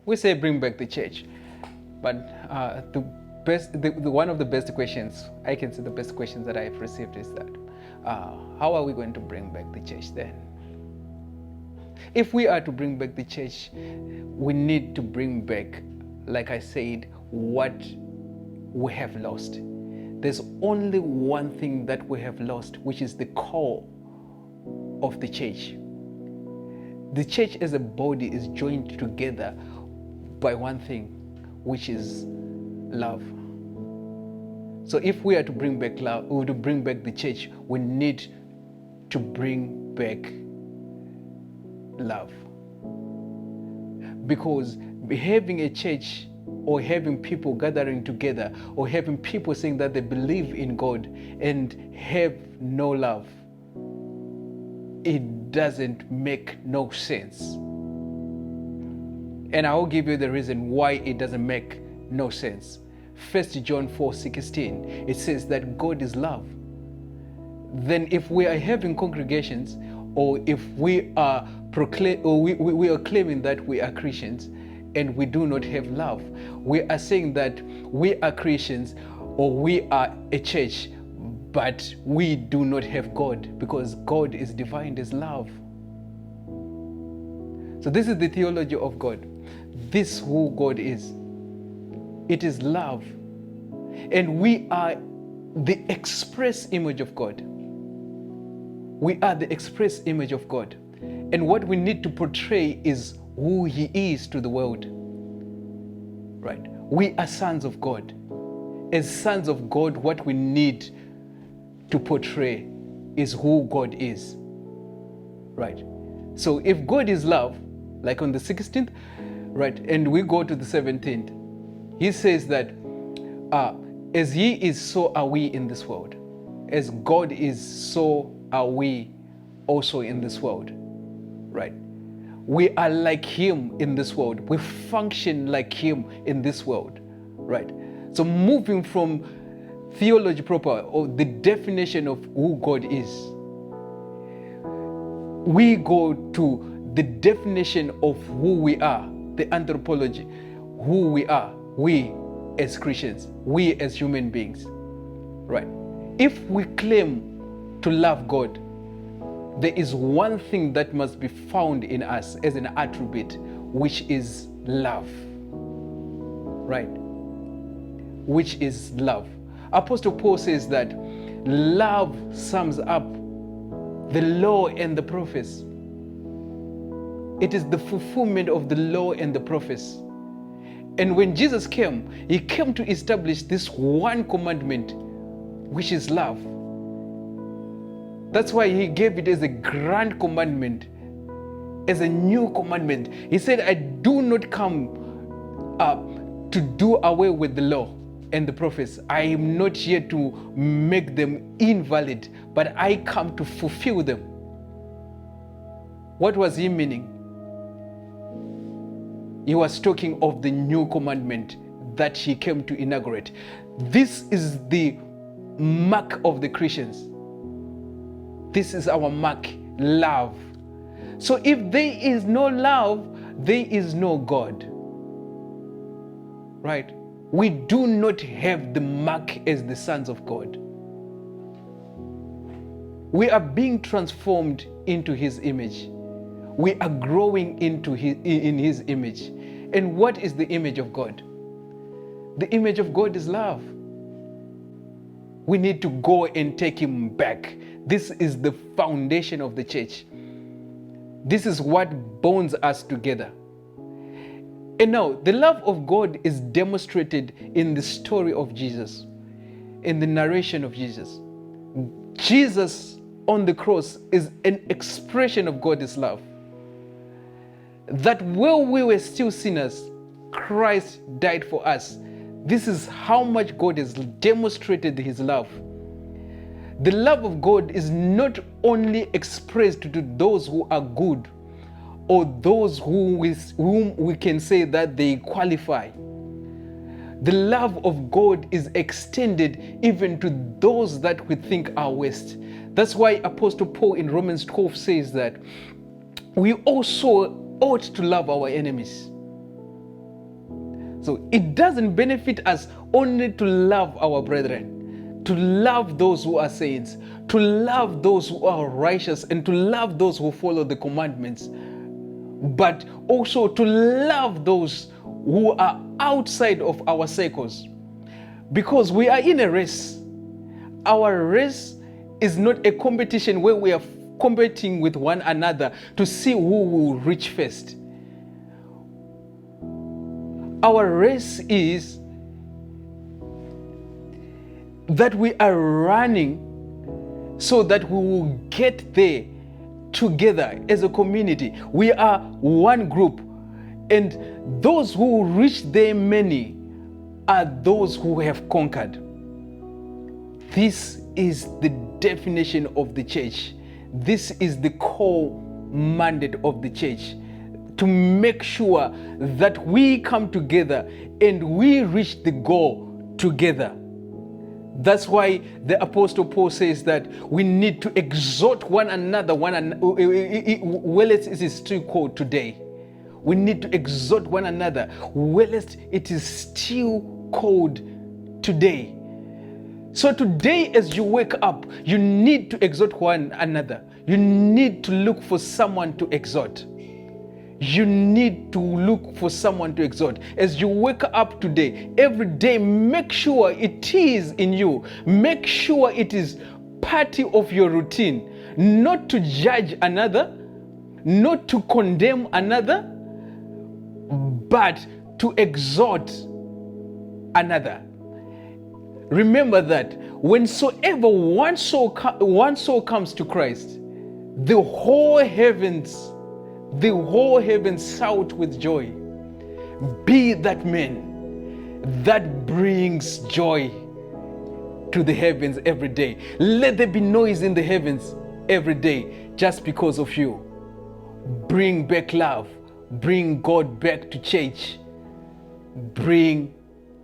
We say bring back the church, but one of the best questions, I can say the best questions that I've received is that, how are we going to bring back the church then? If we are to bring back the church, we need to bring back, like I said, what we have lost. There's only one thing that we have lost, which is the core of the church. The church as a body is joined together by one thing, which is love. So if we are to bring back love, or to bring back the church, we need to bring back love. Because having a church, or having people gathering together, or having people saying that they believe in God and have no love, it doesn't make no sense. And I will give you the reason why it doesn't make no sense. 1 John 4:16, it says that God is love. Then if we are having congregations, or if we are we are claiming that we are Christians and we do not have love, we are saying that we are Christians or we are a church, but we do not have God, because God is defined as love. So this is the theology of God. This is who God is. It is love. And we are the express image of God. We are the express image of God. And what we need to portray is who He is to the world. Right? We are sons of God. As sons of God, what we need to portray is who God is. Right? So if God is love, like on the 16th, right, and we go to the 17th, He says that as He is, so are we in this world. As God is, so are we also in this world. Right? We are like Him in this world. We function like Him in this world. Right? So moving from theology proper, or the definition of who God is, we go to the definition of who we are, the anthropology, who we are, we as Christians, we as human beings. Right? If we claim to love God, there is one thing that must be found in us as an attribute, which is love. Right? Which is love. Apostle Paul says that love sums up the law and the prophets. It is the fulfillment of the law and the prophets. And when Jesus came, He came to establish this one commandment, which is love. That's why He gave it as a grand commandment, as a new commandment. He said, I do not come to do away with the law and the prophets. I am not here to make them invalid, but I come to fulfill them. What was He meaning? He was talking of the new commandment that He came to inaugurate. This is the mark of the Christians. This is our mark, love. So if there is no love, there is no God. Right? We do not have the mark as the sons of God. We are being transformed into His image. We are growing into in His image. And what is the image of God? The image of God is love. We need to go and take Him back. This is the foundation of the church. This is what bonds us together. And now, the love of God is demonstrated in the story of Jesus, in the narration of Jesus. Jesus on the cross is an expression of God's love. That while we were still sinners, Christ died for us. This is how much God has demonstrated His love. The love of God is not only expressed to those who are good, or those whom we can say that they qualify. The love of God is extended even to those that we think are worst. That's why Apostle Paul in Romans 12 says that we also ought to love our enemies. So it doesn't benefit us only to love our brethren, to love those who are saints, to love those who are righteous, and to love those who follow the commandments, but also to love those who are outside of our circles. Because we are in a race. Our race is not a competition where we are competing with one another to see who will reach first. Our race is that we are running so that we will get there together as a community. We are one group, and those who reach there many are those who have conquered. This is the definition of the church. This is the core mandate of the church, to make sure that we come together and we reach the goal together. That's why the Apostle Paul says that we need to exhort one another, well, it is still called today. We need to exhort one another, well, it is still called today. So today, as you wake up, you need to exhort one another. You need to look for someone to exhort. You need to look for someone to exhort. As you wake up today, every day, make sure it is in you. Make sure it is part of your routine. Not to judge another, not to condemn another, but to exhort another. Remember that whensoever one soul comes to Christ, the whole heavens shout with joy. Be that man that brings joy to the heavens every day. Let there be noise in the heavens every day just because of you. Bring back love. Bring God back to church. Bring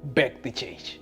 back the church.